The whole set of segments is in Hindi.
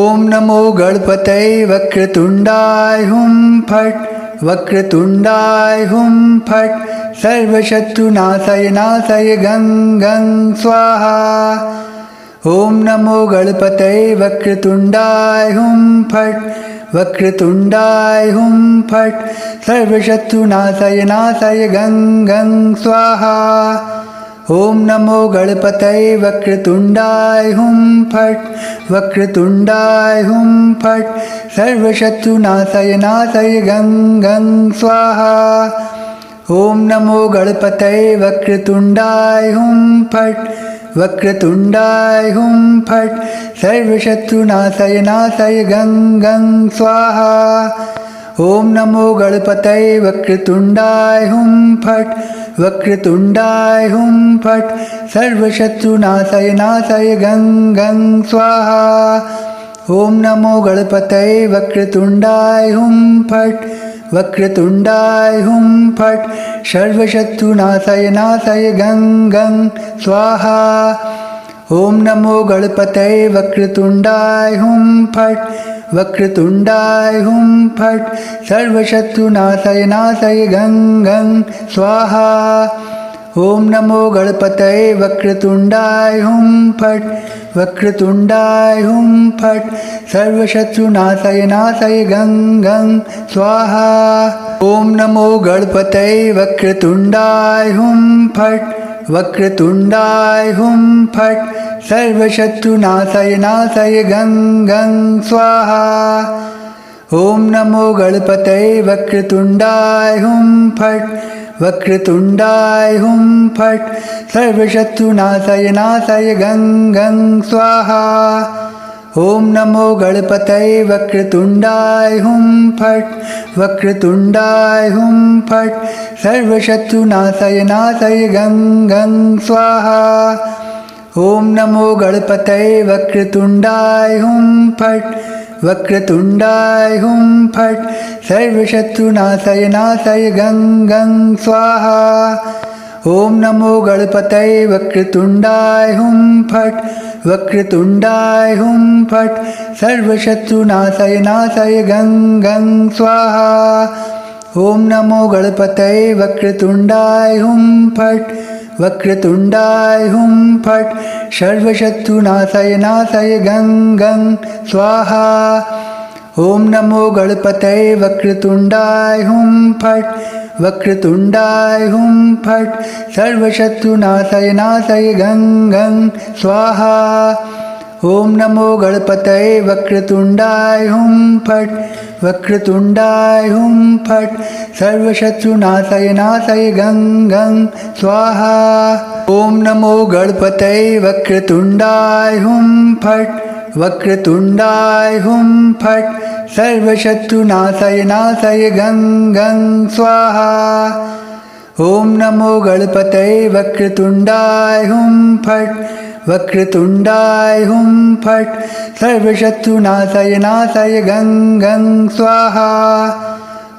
ओम नमो गणपतये वक्रतुंडाय हुम फट वक्रतुंडाय हुम फट सर्वशत्रुनाशाय नाशाय गं गं स्वाहा। ओम नमो गणपतये वक्रतुंडाय हुम फट वक्रतुंडाय हुम फट सर्वशत्रुनाशाय नाशाय गं गं स्वाहा। ओम नमो गणपतये वक्रतुंडाय हुम फट वक्रतुंडाय हुम फट सर्वशत्रुनाशाय नाशाय गं गं स्वाहा। ओम नमो गणपतये वक्रतुंडाय हुम फट वक्रतुंडाय हुम फट सर्वशत्रुनाशाय नाशाय गं गं स्वाहा। ओम नमो गणपतये वक्रतुंडाय हुम फट वक्रतुंडाय हुम फट सर्वशत्रुनाशाय नाशाय गं गं स्वाहा। ओम नमो गणपतये वक्रतुंडाय हुम फट वक्रतुंडाय हुम फट सर्वशत्रुनाशाय नाशाय गं गं स्वाहा। ओम नमो गणपतये वक्रतुंडाय हुम फट वक्रतुंडाय हुम फट सर्वशत्रुनाशाय नाशाय गं गं स्वाहा। ओम नमो गणपतये वक्रतुंडाय हुम फट वक्रतुंडाय हुम फट सर्वशत्रुनाशाय नाशाय गं गं स्वाहा। ओम नमो गणपतये वक्रतुंडाय हुम फट वक्रतुंडाय हुम फट सर्वशत्रुनाशाय नाशाय गं गं स्वाहा। ओम नमो गणपतये वक्रतुंडाय हुम फट वक्रतुंडाय हुम फट सर्वशत्रुनाशाय नाशाय गं गं स्वाहा। ओम नमो गणपतये वक्रतुंडाय हुम फट वक्रतुंडाय हुम फट सर्वशत्रुनाशाय नाशाय गं गं स्वाहा। ओम नमो गणपतये वक्रतुंडाय हुम फट वक्रतुंडाय हुम फट सर्वशत्रुनाशाय नाशाय गं गं स्वाहा। ओम नमो गणपतये वक्रतुंडाय हुम फट वक्रतुंडाय हुम फट सर्वशत्रुनाशाय नाशाय गं गं स्वाहा। ओम नमो गणपतये वक्रतुंडाय हुम फट वक्रतुंडाय हुम फट सर्वशत्रुनाशाय नाशाय गं गं स्वाहा। ओम नमो गणपतये वक्रतुंडाय हुम फट वक्रतुंडाय हुम फट सर्वशत्रुनाशाय नाशाय गं गं स्वाहा। ओम नमो गणपतये वक्रतुंडाय हुम फट वक्रतुंडाय हुम फट सर्वशत्रुनाशाय नाशाय गं गं स्वाहा। ओम नमो गणपतये वक्रतुंडाय हुम फट वक्रतुंडाय हुम फट सर्वशत्रुनाशाय नाशाय गं गं स्वाहा। ओम नमो गणपतये वक्रतुंडाय हुम फट वक्रतुंडाय हुम फट सर्वशत्रुनाशाय नाशाय गं गं स्वाहा।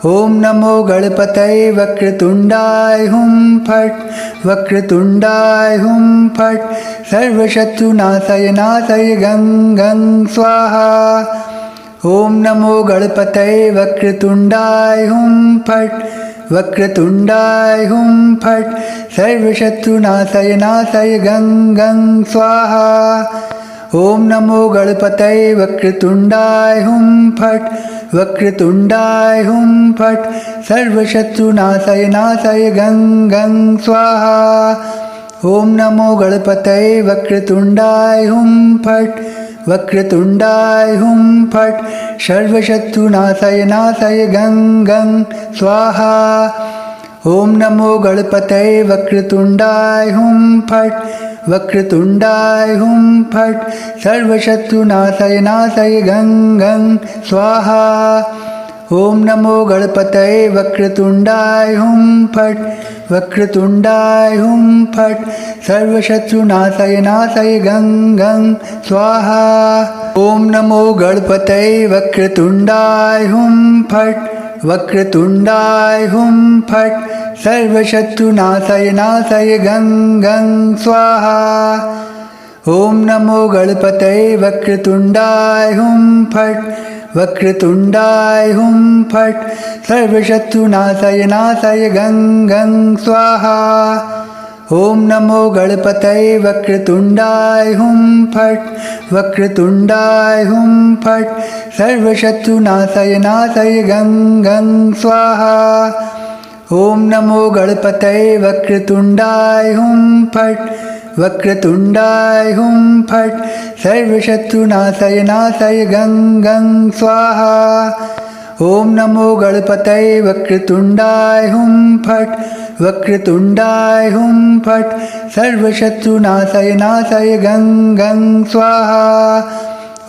ओम नमो गणपतये वक्रतुंडाय हुम फट वक्रतुंडाय हुम फट सर्वशत्रुनाशाय नाशाय गं गं स्वाहा। ओम नमो गणपतये वक्रतुंडाय हुम फट वक्रतुंडाय हुम फट सर्वशत्रुनाशाय नाशाय गं गं स्वाहा। ओम नमो गणपतये वक्रतुंडाय हुम फट वक्रतुंडाय हुम फट सर्वशत्रुनाशाय नाशाय गं गं स्वाहा। ओम नमो गणपतये वक्रतुंडाय हुम फट वक्रतुंडाय हुम फट सर्वशत्रुनाशाय नाशाय गं गं स्वाहा। ओम नमो गणपतये वक्रतुंडाय हुम फट वक्रतुंडाय हुम फट सर्वशत्रुनाशाय नाशाय गं गं स्वाहा। ओम नमो गणपतये वक्रतुंडाय हुम फट वक्रतुंडाय हुम फट सर्वशत्रुनाशाय नाशाय गं गं स्वाहा। ओम नमो गणपतये वक्रतुंडाय हुम फट वक्रतुंडाय हुम फट सर्वशत्रुनाशाय नाशाय गं गं स्वाहा। ओम नमो गणपतये वक्रतुंडाय हुम फट वक्रतुंडाय हुम फट सर्वशत्रुनाशय नाशय गं गं स्वाहा। ओम नमो गणपतये वक्रतुंडाय हुम फट वक्रतुंडाय हुम फट सर्वशत्रुनाशय नाशय गं गं स्वाहा। ओम नमो गणपतये वक्रतुंडाय हुम फट वक्रतुंडाय हुम फट सर्वशत्रुनाशय नाशय गं गं स्वाहा। ओम नमो गणपतये वक्रतुंडाय हुम फट वक्रतुंडाय हुम फट सर्वशत्रुनाशय नाशय गं गं स्वाहा।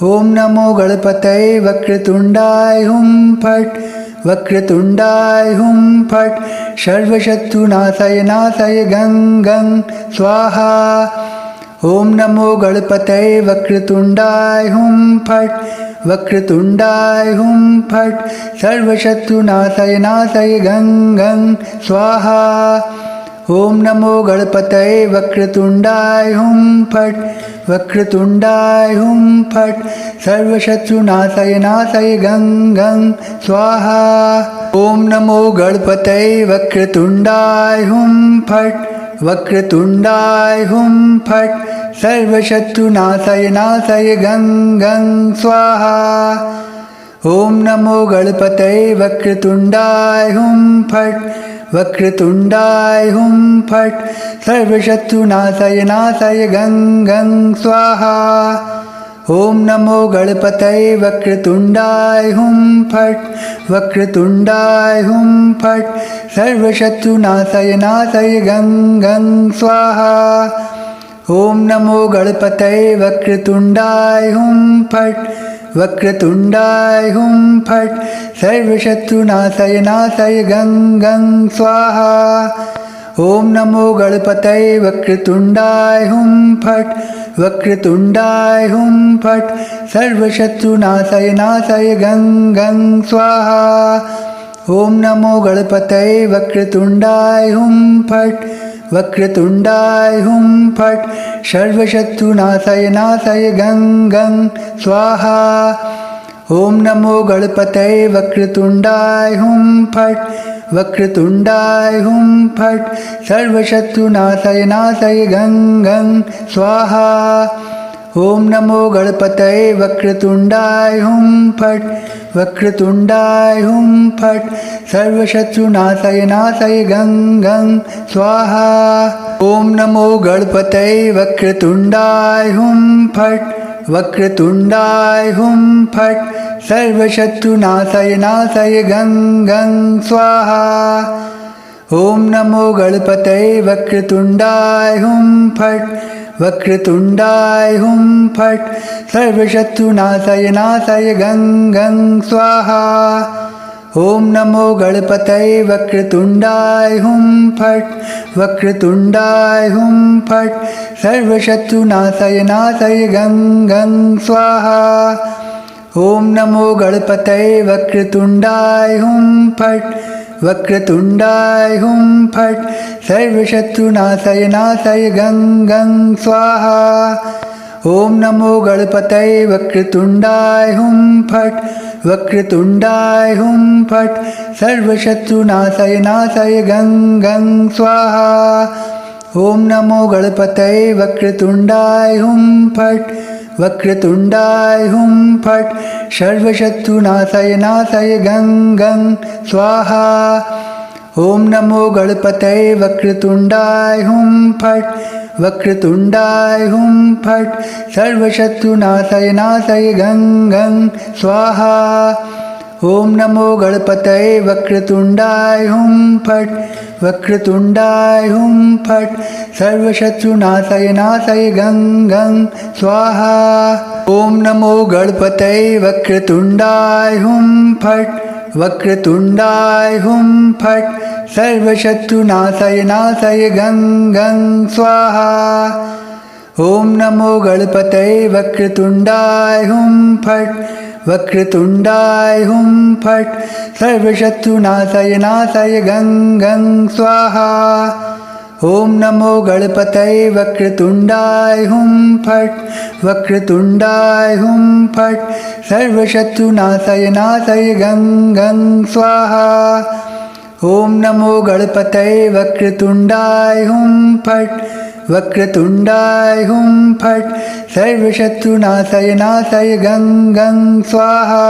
ओम नमो गणपतये वक्रतुंडाय हुम फट वक्रतुंडाय हुम फट सर्वशत्रुनाशय नाशय गं गं स्वाहा। ओम नमो गणपतये वक्रतुंडाय हुम फट वक्रतुंडाय हुम फट सर्वशत्रुनाशय नाशय गं गं स्वाहा। ओम नमो गणपतये वक्रतुंडाय हुम फट वक्रतुंडाय हुम फट सर्वशत्रुनाशय नाशय गं गं स्वाहा। ओम नमो गणपतये वक्रतुंडाय हुम फट वक्रतुंडाय हुम फट सर्वशत्रुनाशय नाशय गं गं स्वाहा। ओम नमो गणपतये वक्रतुंडाय हुम फट वक्रतुंडाय हुम फट सर्वशत्रुनाशय नाशय गं गं स्वाहा। ओम नमो गणपतये वक्रतुंडाय हुम फट वक्रतुंडाय हुम फट सर्वशत्रुनाशय नाशय गं गं स्वाहा। ओम नमो गणपतये वक्रतुंडाय हुम फट वक्रतुंडाय हुम फट सर्वशत्रुनाशय नाशय गं गं स्वाहा। ओम नमो गणपतये वक्रतुंडाय हुम फट वक्रतुंडाय हुम फट सर्वशत्रुनाशय नाशय गं गं स्वाहा। ओम नमो गणपतये वक्रतुंडाय हुम फट वक्रतुंडाय हुम फट सर्वशत्रुनाशय नाशय गं गं स्वाहा। ओम नमो गणपतये वक्रतुंडाय हुम फट वक्रतुंडाय हुम फट सर्वशत्रुनाशय नाशय गं गं स्वाहा। ओम नमो गणपतये वक्रतुंडाय हुम फट वक्रतुंडाय हुम फट सर्वशत्रुनाशय नाशय गं गं स्वाहा। ओम नमो गणपतये वक्रतुंडाय हुम फट वक्रतुंडाय हुम फट सर्वशत्रुनाशय नाशय गं गं स्वाहा। ओम नमो गणपतये वक्रतुंडाय हुम फट वक्रतुंडाय हुम फट सर्वशत्रुनाशय नाशय गं गं स्वाहा। ओम नमो गणपतये वक्रतुंडाय हुम फट वक्रतुंडाय हुम फट सर्वशत्रुनाशय नाशय गं गं स्वाहा। ओम नमो गणपतये वक्रतुंडाय हुम फट वक्रतुंडाय हुम फट सर्वशत्रुनाशय नाशय गं गं स्वाहा। ओम नमो गणपतये वक्रतुंडाय हुम फट वक्रतुंडाय हुम फट सर्वशत्रुनाशय नाशय गं गं स्वाहा। ओम नमो गणपतये वक्रतुंडाय हुम फट वक्रतुंडाय हुम फट सर्वशत्रुनाशय नाशय गं गं स्वाहा। ओम नमो गणपतये वक्रतुंडाय हुम फट वक्रतुंडाय हुम फट सर्वशत्रुनाशय नाशय गं गं स्वाहा। ओम नमो गणपतये वक्रतुंडाय हुम फट वक्रतुंडाय हुम फट सर्वशत्रुनाशय नाशय गं गं स्वाहा। ओम नमो गणपतये वक्रतुंडाय हुम फट वक्रतुंडाय हुम फट सर्वशत्रुनाशय नाशय गं गं स्वाहा। ओम नमो गणपतये वक्रतुंडाय हुम फट वक्रतुंडाय हुम फट सर्वशत्रुनाशय नाशय गं गं स्वाहा। ओम नमो गणपतये वक्रतुंडाय हुम फट वक्रतुंडाय हुम फट सर्वशत्रुनाशय नाशय गं गं स्वाहा। ओम नमो गणपतये वक्रतुंडाय हुम फट वक्रतुंडाय हुम फट सर्वशत्रुनाशय नाशय गं गं स्वाहा।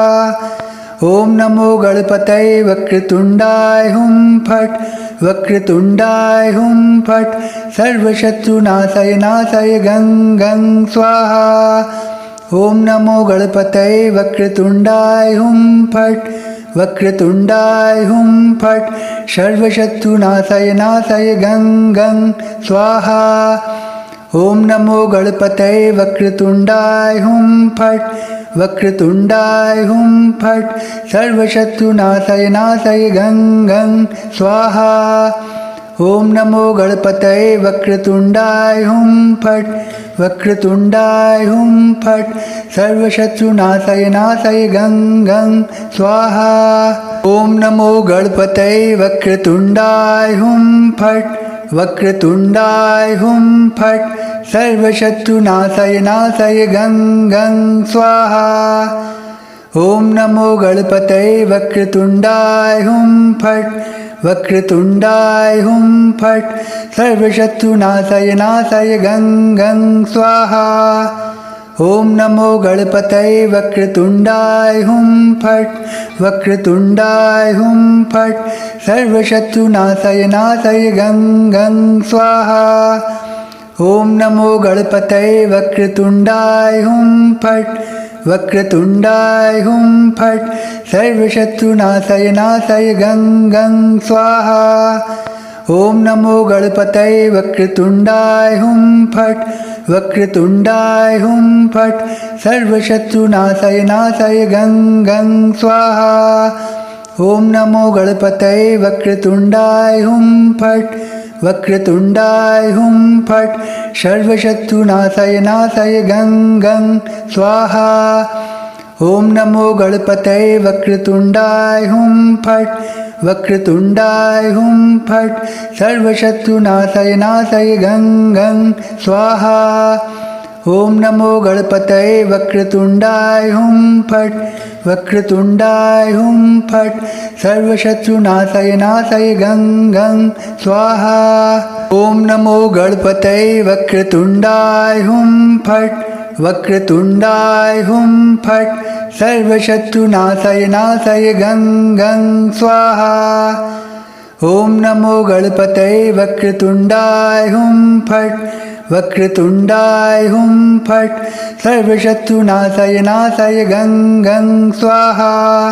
ओम नमो गणपतये वक्रतुंडाय हुम फट वक्रतुंडाय हुम फट सर्वशत्रुनाशय नाशय गं गं स्वाहा। ओम नमो गणपतये वक्रतुंडाय हुम फट वक्रतुंडाय हुम फट सर्वशत्रुनाशय नाशय गं गं स्वाहा। ओम नमो गणपतये वक्रतुंडाय हुम फट वक्रतुंडाय हुम फट सर्वशत्रुनाशय नाशय गं गं स्वाहा। ओम नमो गणपतये वक्रतुंडाय हुम फट वक्रतुंडाय हुम फट सर्वशत्रुनाशय नाशय गं गं स्वाहा। ओम नमो गणपतये वक्रतुंडाय हुम फट वक्रतुंडाय हुम फट सर्वशत्रुनाशय नाशय गं गं स्वाहा। ओम नमो गणपतये वक्रतुंडाय हुम फट वक्रतुंडाय हुम फट सर्वशत्रुनाशय नाशय गं गं स्वाहा। ओम नमो गणपतये वक्रतुंडाय हुम फट वक्रतुंडाय हुम फट सर्वशत्रुनाशय नाशय गं गं स्वाहा। ओम नमो गणपतये वक्रतुंडाय हुम फट वक्रतुंडाय हुम फट सर्वशत्रुनाशय नाशय गं गं स्वाहा। ओम नमो गणपतये वक्रतुंडाय हुम फट वक्रतुंडाय हुम फट सर्वशत्रुनाशय नाशय गं गं स्वाहा। ओम नमो गणपतये वक्रतुंडाय हुम फट वक्रतुंडाय हुम फट सर्वशत्रुनाशय नाशय गं गं स्वाहा। ओम नमो गणपतये वक्रतुंडाय हुम फट वक्रतुंडाय हुम फट सर्वशत्रुनाशय नाशय गं गं स्वाहा। ओम नमो गणपतये वक्रतुंडाय हुम फट वक्रतुंडाय हुम फट सर्वशत्रुनाशय नाशय गं गं स्वाहा। ओम नमो गणपतये वक्रतुंडाय हुम फट वक्रतुंडाय हुम फट सर्वशत्रुनाशय नाशय गं गं स्वाहा। ओम नमो गणपतये वक्रतुंडाय हुम फट वक्रतुंडाय हुम फट सर्वशत्रुनाशय नाशय गं गं स्वाहा।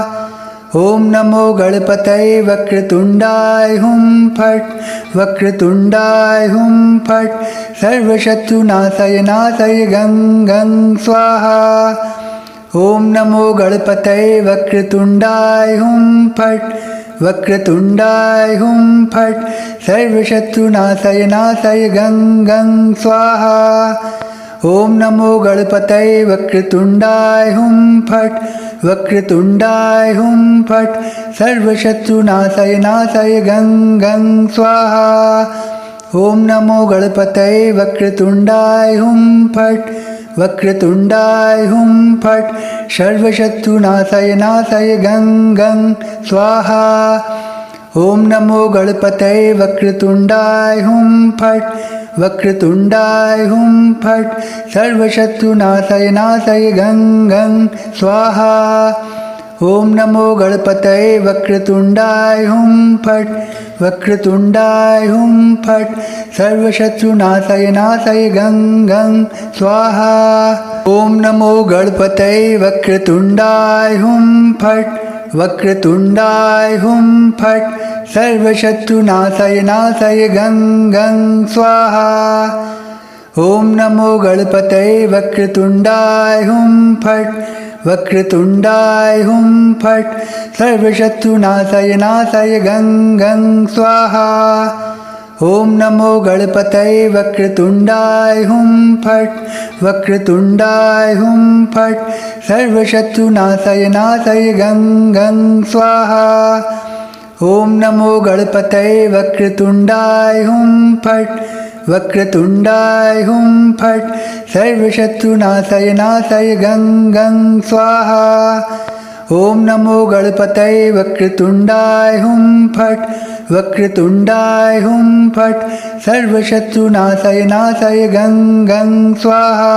ओम नमो गणपतये वक्रतुंडाय हुम फट वक्रतुंडाय हुम फट सर्वशत्रुनाशय नाशय गं गं स्वाहा। ओम नमो गणपतये वक्रतुंडाय हुम फट वक्रतुंडाय हुम फट सर्वशत्रुनाशय नाशय गं गं स्वाहा। ओम नमो गणपतये वक्रतुंडाय हुम फट वक्रतुंडाय हुम फट सर्वशत्रुनाशय नाशय गं गं स्वाहा। ओम नमो गणपतये वक्रतुंडाय हुम फट वक्रतुंडाय हुम फट सर्वशत्रुनाशय नाशय गं गं स्वाहा। ओम नमो गणपतये वक्रतुंडाय हुम फट वक्रतुंडाय हुम फट सर्वशत्रुनाशय नाशय गं गं स्वाहा। ओम नमो गणपतये वक्रतुंडाय हुम फट वक्रतुंडाय हुम फट सर्वशत्रुनाशय नाशय गं गं स्वाहा। ओम नमो गणपतये वक्रतुंडाय हुम फट वक्रतुंडाय हुम फट सर्वशत्रुनाशय नाशय गं गं स्वाहा। ओम नमो गणपतये वक्रतुंडाय हुम फट वक्रतुंडाय हुम फट सर्वशत्रुनाशय नाशय गं गं स्वाहा। ओम नमो गणपतये वक्रतुंडाय हुम फट वक्रतुंडाय हुम फट सर्वशत्रुनाशय नाशय गं गं स्वाहा। ॐ नमो गणपतये वक्रतुण्डाय हुं फट् वक्रतुण्डाय हुं फट् सर्वशत्रुनाशय नाशय गं गं स्वाहा। ॐ नमो गणपतये वक्रतुण्डाय हुं फट् वक्रतुण्डाय हुं फट् सर्वशत्रुनाशय नाशय गं गं स्वाहा।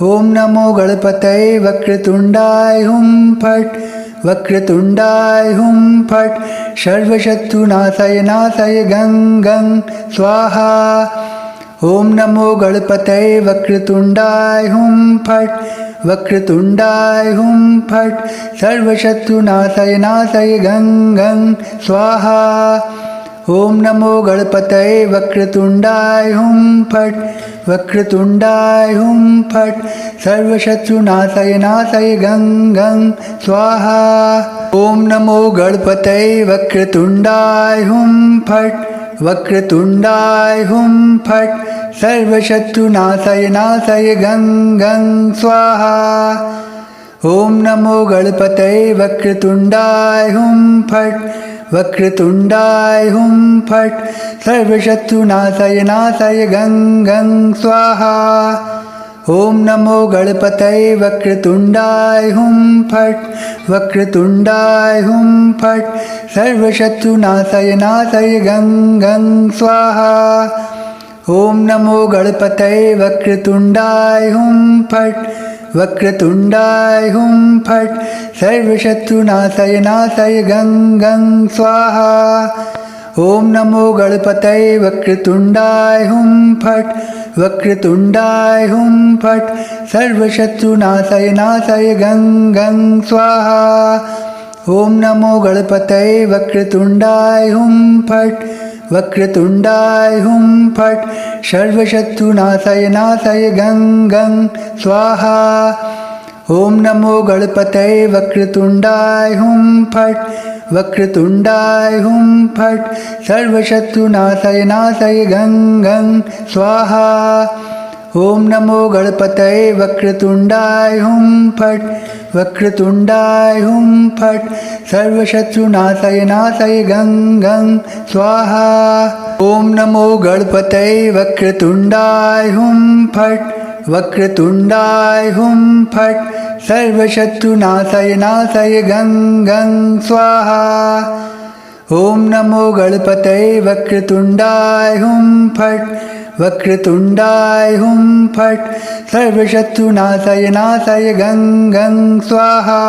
ॐ नमो गणपतये वक्रतुण्डाय हुं फट् वक्रतुण्डाय हुं फट् सर्वशत्रुनाशय नाशय गं गं स्वाहा। ॐ नमो गणपतये वक्रतुण्डाय हुं फट् वक्रतुण्डाय हुं फट् सर्वशत्रुनाशय नाशय गं गं स्वाहा। ॐ नमो गणपतये वक्रतुण्डाय हुं फट् वक्रतुण्डाय हुं फट् सर्वशत्रुनाशय नाशय गं गं स्वाहा। ॐ नमो गणपतये वक्रतुण्डाय हुं फट् वक्रतुण्डाय हुं फट् सर्वशत्रुनाशय नाशय गं गं स्वाहा। ॐ नमो गणपतये वक्रतुण्डाय हुं फट् वक्रतुण्डाय हुं फट् सर्वशत्रुनाशय नाशय गं गं स्वाहा। ॐ नमो गणपतये वक्रतुण्डाय हुं फट् वक्रतुण्डाय हुं फट् सर्वशत्रुनाशय नाशय गं गं स्वाहा। ॐ नमो गणपतये वक्रतुण्डाय हुं फट् वक्रतुण्डाय हुं फट् सर्वशत्रुनाशय नाशय गं गं स्वाहा। ॐ नमो गणपतये वक्रतुण्डाय हुं फट् वक्रतुण्डाय हुं फट् सर्वशत्रुनाशय नाशय गं गं स्वाहा। ॐ नमो गणपतये वक्रतुण्डाय हुं फट् वक्रतुण्डाय हुं फट् सर्वशत्रुनाशय नाशय गं गं स्वाहा। ॐ नमो गणपतये वक्रतुण्डाय हुं फट् वक्रतुण्डाय हुं फट् सर्वशत्रुनाशय नाशय गं गं स्वाहा। ॐ नमो गणपतये वक्रतुण्डाय हुं फट् वक्रतुण्डाय हुं फट् सर्वशत्रुनाशय नाशय गं गं स्वाहा। ॐ नमो गणपतये वक्रतुण्डाय हुं फट् वक्रतुण्डाय हुं फट् सर्वशत्रुनाशय नाशय गं गं स्वाहा। ॐ नमो गणपतये वक्रतुण्डाय हुं फट् वक्रतुण्डाय हुं फट् सर्वशत्रुनाशय नाशय गं गं स्वाहा।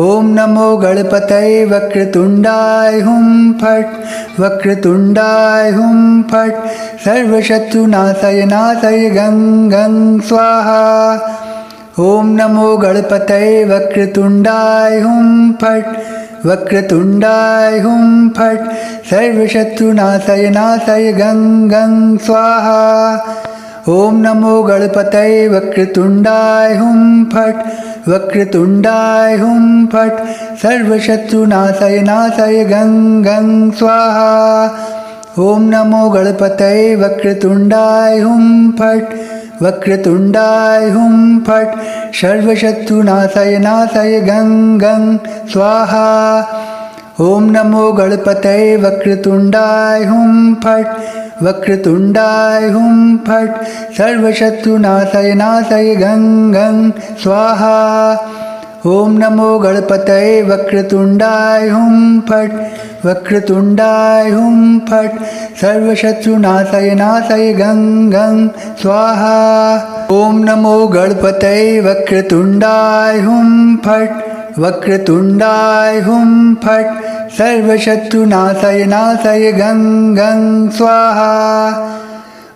ॐ नमो गणपतये वक्रतुण्डाय हुं फट् वक्रतुण्डाय हुं फट् सर्वशत्रुनाशय नाशय गं गं स्वाहा। ॐ नमो गणपतये वक्रतुण्डाय हुं फट् वक्रतुण्डाय हुं फट् सर्वशत्रुनाशय नाशय गं गं स्वाहा। ॐ नमो गणपतये वक्रतुण्डाय हुं फट् वक्रतुण्डाय हुं फट् सर्वशत्रुनाशय नाशय गं गं स्वाहा। ॐ नमो गणपतये वक्रतुण्डाय हुं फट् वक्रतुण्डाय हुं फट् सर्वशत्रुनाशय नाशय गं गं स्वाहा। ॐ नमो गणपतये वक्रतुण्डाय हुं फट् वक्रतुण्डाय हुं फट् सर्वशत्रुनाशय नाशय गं गं स्वाहा। ॐ नमो गणपतये वक्रतुण्डाय हुं फट् वक्रतुण्डाय हुं फट् सर्वशत्रुनाशय नाशय गं गं स्वाहा। ॐ नमो गणपतये वक्रतुण्डाय हुं फट् वक्रतुण्डाय हुं फट् सर्वशत्रुनाशय नाशय गं गं स्वाहा।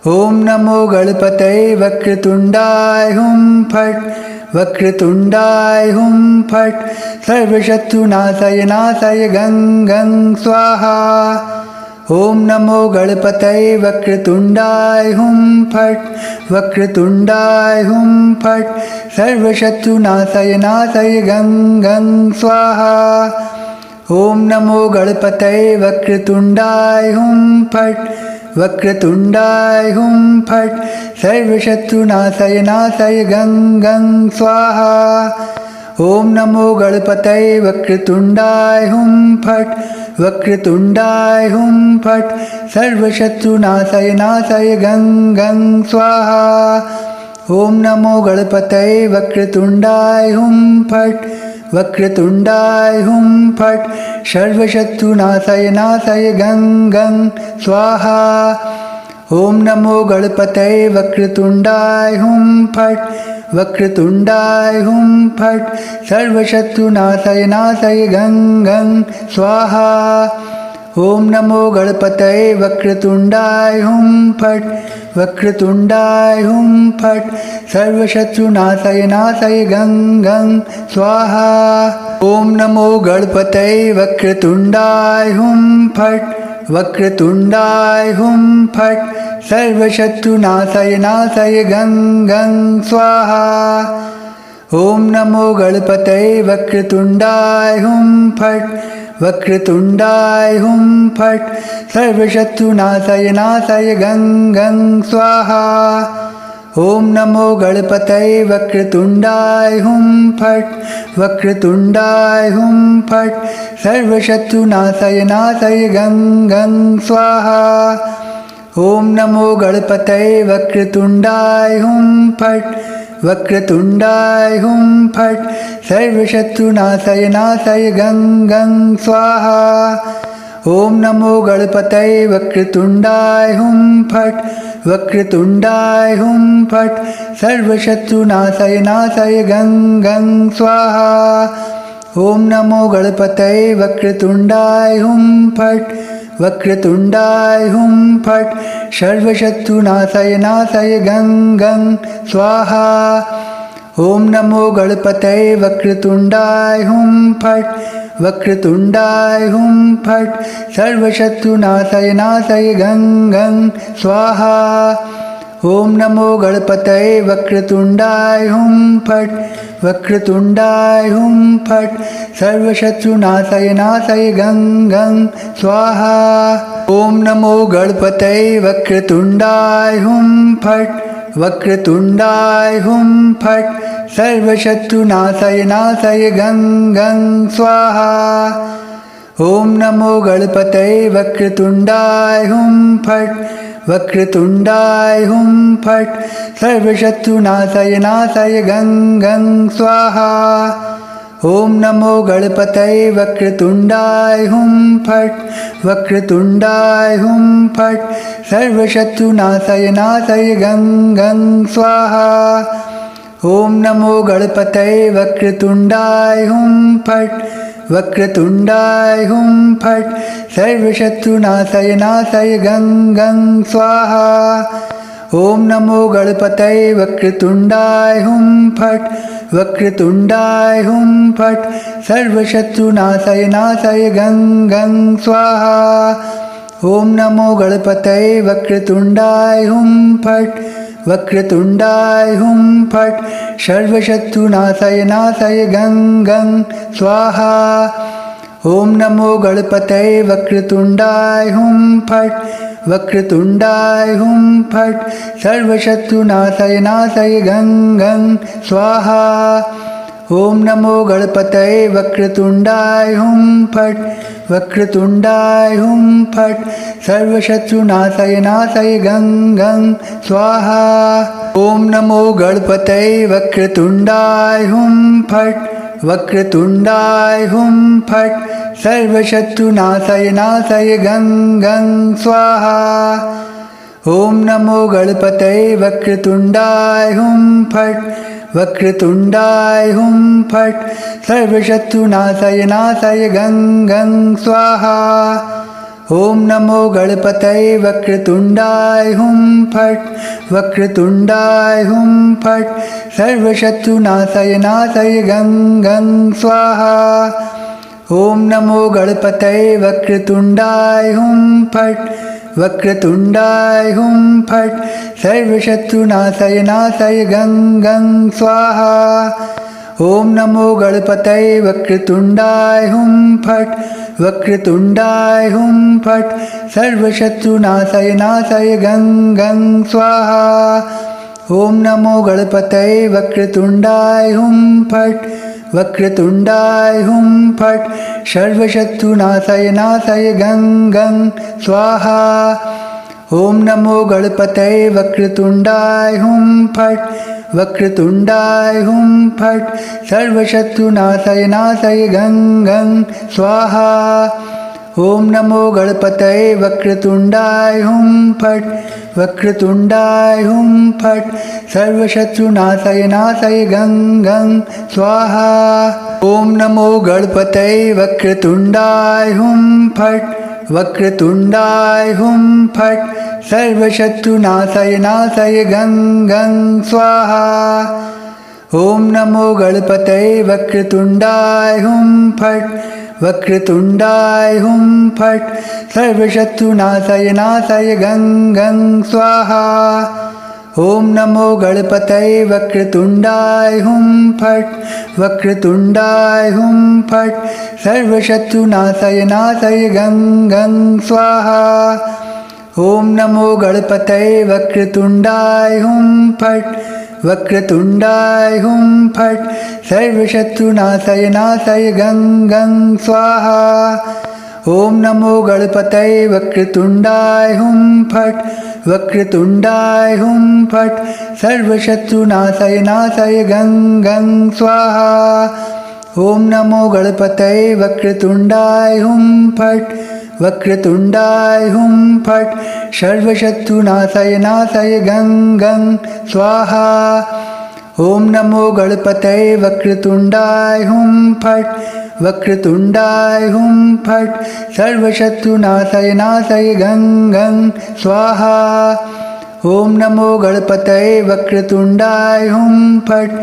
ॐ नमो गणपतये वक्रतुण्डाय हुं फट् वक्रतुण्डाय हुं फट् सर्वशत्रुनाशय नाशय गं गं स्वाहा। ॐ नमो गणपतये वक्रतुण्डाय हुं फट् वक्रतुण्डाय हुं फट् सर्वशत्रुनाशय नाशय गं गं स्वाहा। ॐ नमो गणपतये वक्रतुण्डाय हुं फट् वक्रतुण्डाय हुं फट् सर्वशत्रुनाशय नाशय गं गं स्वाहा। ओम नमो गणपतये वक्रतुंडाय हुम फट वक्रतुंडाय हुम फट सर्वशत्रुनाशय नाशय गं गं स्वाहा। ओम नमो गणपतये वक्रतुंडाय हुम फट वक्रतुंडाय हुम फट सर्वशत्रुनाशय नाशय गं गं स्वाहा। ओम नमो गणपतये वक्रतुंडाय हुम फट वक्रतुंडाय हुम फट सर्वशत्रुनाशय नाशय गं गं स्वाहा। ओम नमो गणपतये वक्रतुंडाय हुम फट वक्रतुंडाय हुम फट सर्वशत्रुनाशय नाशय गं गं स्वाहा। ओम नमो गणपतये वक्रतुंडाय हुम फट वक्रतुंडाय हुम फट सर्वशत्रुनाशय नाशय गं गं स्वाहा। ओम नमो गणपतये वक्रतुंडाय हुम फट वक्रतुंडाय हुम फट सर्वशत्रुनाशय नाशय गं गं स्वाहा। ओम नमो गणपतये वक्रतुंडाय हुम फट वक्रतुंडाय हुम फट सर्वशत्रुनाशय नाशय गं गं स्वाहा। ओम नमो गणपतये वक्रतुंडाय हुम फट वक्रतुंडाय हुम फट सर्वशत्रुनाशय नाशय गं गं स्वाहा। ओम नमो गणपतये वक्रतुंडाय हुम फट वक्रतुंडाय हुम फट सर्वशत्रुनाशय नाशय गं गं स्वाहा। ओम नमो गणपतये वक्रतुंडाय हुम फट वक्रतुंडाय हुम फट सर्वशत्रुनाशय नाशय गं गं स्वाहा। ओम नमो गणपतये वक्रतुंडाय हुम फट वक्रतुंडाय हुम फट सर्वशत्रुनाशय नाशय गं गं स्वाहा। ओम नमो गणपतये वक्रतुंडाय हुम फट वक्रतुंडाय हुम फट सर्वशत्रुनाशय नाशय गं गं स्वाहा। ओम नमो गणपतये वक्रतुंडाय हुम फट वक्रतुंडाय हुम फट सर्वशत्रुनाशय नाशय गं गं स्वाहा। ओम नमो गणपतये वक्रतुंडाय हुम फट वक्रतुंडाय हुम फट सर्वशत्रुनाशय नाशय गं गं स्वाहा। ओम नमो गणपतये वक्रतुंडाय हुम फट वक्रतुंडाय हुम फट सर्वशत्रुनाशय नाशय गं गं स्वाहा। ओम नमो गणपतये वक्रतुंडाय हुम फट वक्रतुंडाय हुम फट सर्वशत्रुनाशय नाशय गं गं स्वाहा। ओम नमो गणपतये वक्रतुंडाय हुम फट वक्रतुंडाय हुम फट सर्वशत्रुनाशय नाशय गं गं स्वाहा। ओम नमो गणपतये वक्रतुंडाय हुम फट वक्रतुंडाय हुम फट सर्वशत्रुनाशय नाशय गं गं स्वाहा। ओम नमो गणपतये वक्रतुंडाय हुम फट वक्रतुंडाय हुम फट सर्वशत्रुनाशय नाशय गं गं स्वाहा। ओम नमो गणपतये वक्रतुंडाय हुम फट वक्रतुंडाय हुम फट सर्वशत्रुनाशय नाशय गं गं स्वाहा। ओम नमो गणपतये वक्रतुंडाय हुम फट वक्रतुंडाय हुम फट सर्वशत्रुनाशय नाशय गं गं स्वाहा। ओम नमो गणपतये वक्रतुंडाय हुम फट वक्रतुंडाय हुम फट सर्वशत्रुनाशय नाशय गं गं स्वाहा। ओम नमो गणपतये वक्रतुंडाय हुम फट वक्रतुंडाय हुम फट सर्वशत्रुनाशय नाशय गं गं स्वाहा। ओम नमो गणपतये वक्रतुंडाय हुम फट वक्रतुंडाय हुम फट सर्वशत्रुनाशय नाशय गं गं स्वाहा। ओम नमो गणपतये वक्रतुंडाय हुम फट वक्रतुंडाय हुम फट सर्वशत्रुनाशय नाशय गं गं स्वाहा। ओम नमो गणपतये वक्रतुंडाय हुम फट वक्रतुण्डाय हुं फट् सर्वशत्रुनाशय नाशय गं गं स्वाहा। ॐ नमो गणपतये वक्रतुण्डाय हुं फट् वक्रतुण्डाय हुं फट् सर्वशत्रुनाशय नाशय गं गं स्वाहा। ॐ नमो गणपतये वक्रतुण्डाय हुं फट् वक्रतुण्डाय हुं फट् सर्वशत्रुनाशय नाशय गं गं स्वाहा। ॐ नमो गणपतये वक्रतुण्डाय हुं फट् वक्रतुण्डाय हुं फट् सर्वशत्रुनाशय नाशय गं गं स्वाहा। ॐ नमो गणपतये वक्रतुण्डाय हुं फट् वक्रतुण्डाय हुं फट् सर्वशत्रुनाशय नाशय गं गं स्वाहा। ॐ नमो गणपतये वक्रतुण्डाय हुं फट् वक्रतुण्डाय हुं फट् सर्वशत्रुनाशय नाशय गं गं स्वाहा। ॐ नमो गणपतये वक्रतुण्डाय हुं फट् वक्रतुण्डाय हुं फट् सर्वशत्रुनाशय नाशय गं गं स्वाहा। ॐ नमो गणपतये वक्रतुण्डाय हुं फट् वक्रतुण्डाय हुं फट् सर्वशत्रुनाशय नाशय गं गं स्वाहा। ॐ नमो गणपतये वक्रतुण्डाय हुं फट् वक्रतुण्डाय हुं फट् सर्वशत्रुनाशय नाशय गं गं स्वाहा। ॐ नमो गणपतये वक्रतुण्डाय हुं फट् वक्रतुण्डाय हुं फट् सर्वशत्रुनाशय नाशय गं गं स्वाहा। ॐ नमो गणपतये वक्रतुण्डाय हुं फट्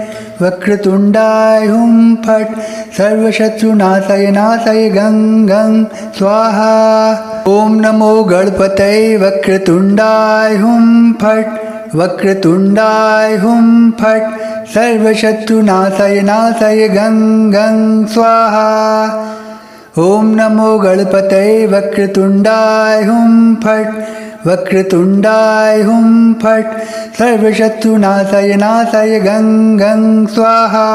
वक्रतुण्डाय हुं फट् सर्वशत्रुनाशय नाशय गं गं स्वाहा। ॐ नमो गणपतये वक्रतुण्डाय हुं फट् वक्रतुण्डाय हुं फट् सर्वशत्रुनाशय नाशय गं गं स्वाहा। ॐ नमो गणपतये वक्रतुण्डाय हुं फट् वक्रतुण्डाय हुं फट् सर्वशत्रुनाशय नाशय गं गं स्वाहा।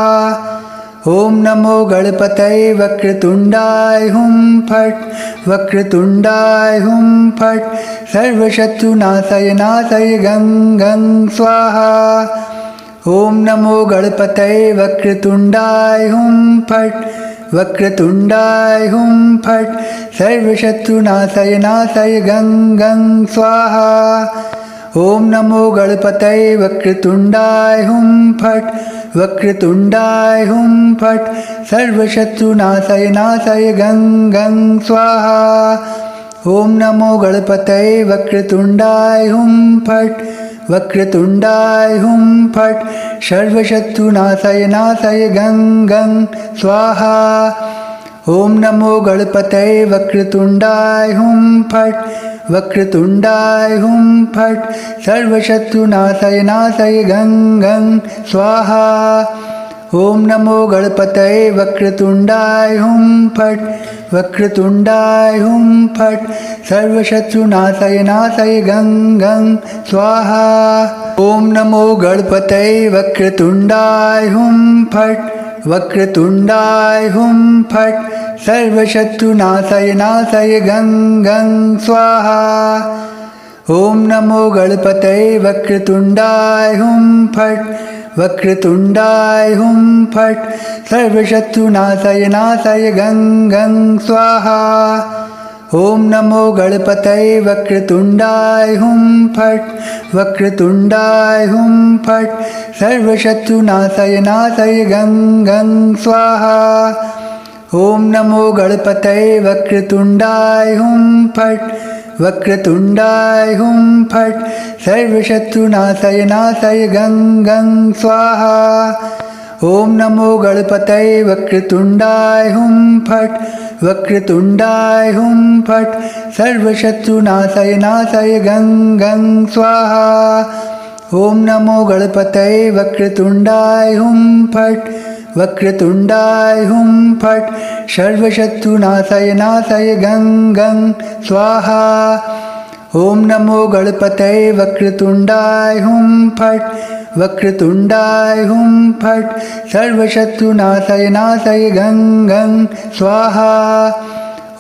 ॐ नमो गणपतये वक्रतुण्डाय हुं फट् वक्रतुण्डाय हुं फट् सर्वशत्रुनाशय नाशय गं गं स्वाहा। ॐ नमो गणपतये वक्रतुण्डाय हुं फट् वक्रतुण्डाय हुं फट् सर्वशत्रुनाशय नाशय गं गं स्वाहा। ॐ नमो गणपतये वक्रतुण्डाय हुं फट् वक्रतुण्डाय हुं फट् सर्वशत्रुनाशय नाशय गं गं स्वाहा। ॐ नमो गणपतये वक्रतुण्डाय हुं फट् वक्रतुण्डाय हुं फट् सर्वशत्रुनाशय नाशय गं गं स्वाहा। ॐ नमो गणपतये वक्रतुण्डाय हुं फट् वक्रतुण्डाय हुं फट् सर्वशत्रुनाशय नाशय गं गं स्वाहा। ॐ नमो गणपतये वक्रतुण्डाय हुं फट् वक्रतुण्डाय हुं फट् सर्वशत्रुनाशय नाशय गं गं स्वाहा। ॐ नमो गणपतये वक्रतुण्डाय हुं फट् वक्रतुण्डाय हुं फट् सर्वशत्रुनाशय नाशय गं गं स्वाहा। ॐ नमो गणपतये वक्रतुण्डाय हुं फट् वक्रतुण्डाय हुं फट् सर्वशत्रुनाशय नाशय गं गं स्वाहा। ॐ नमो गणपतये वक्रतुण्डाय हुं फट् वक्रतुण्डाय हुं फट् सर्वशत्रुनाशय नाशय गं गं स्वाहा। ॐ नमो गणपतये वक्रतुण्डाय हुं फट् वक्रतुण्डाय हुं फट् सर्वशत्रुनाशय नाशय गं गं स्वाहा। ॐ नमो गणपतये वक्रतुण्डाय हुं फट् वक्रतुण्डाय हुं फट् सर्वशत्रुनाशय नाशय गं गं स्वाहा। ॐ नमो गणपतये वक्रतुण्डाय हुं फट् वक्रतुण्डाय हुं फट् सर्वशत्रुनाशय नाशय गं गं स्वाहा। ॐ नमो गणपतये वक्रतुण्डाय हुं फट् वक्रतुण्डाय हुं फट् सर्वशत्रुनाशय नाशय गं गं स्वाहा।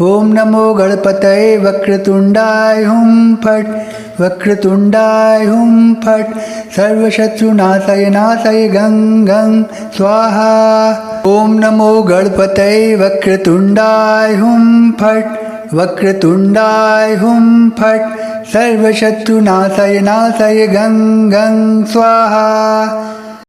ॐ नमो गणपतये वक्रतुण्डाय हुं फट् वक्रतुण्डाय हुं फट् सर्वशत्रुनाशय नाशय गं गं स्वाहा। ॐ नमो गणपतये वक्रतुण्डाय हुं फट् वक्रतुण्डाय हुं फट् सर्वशत्रुनाशय नाशय गं गं स्वाहा।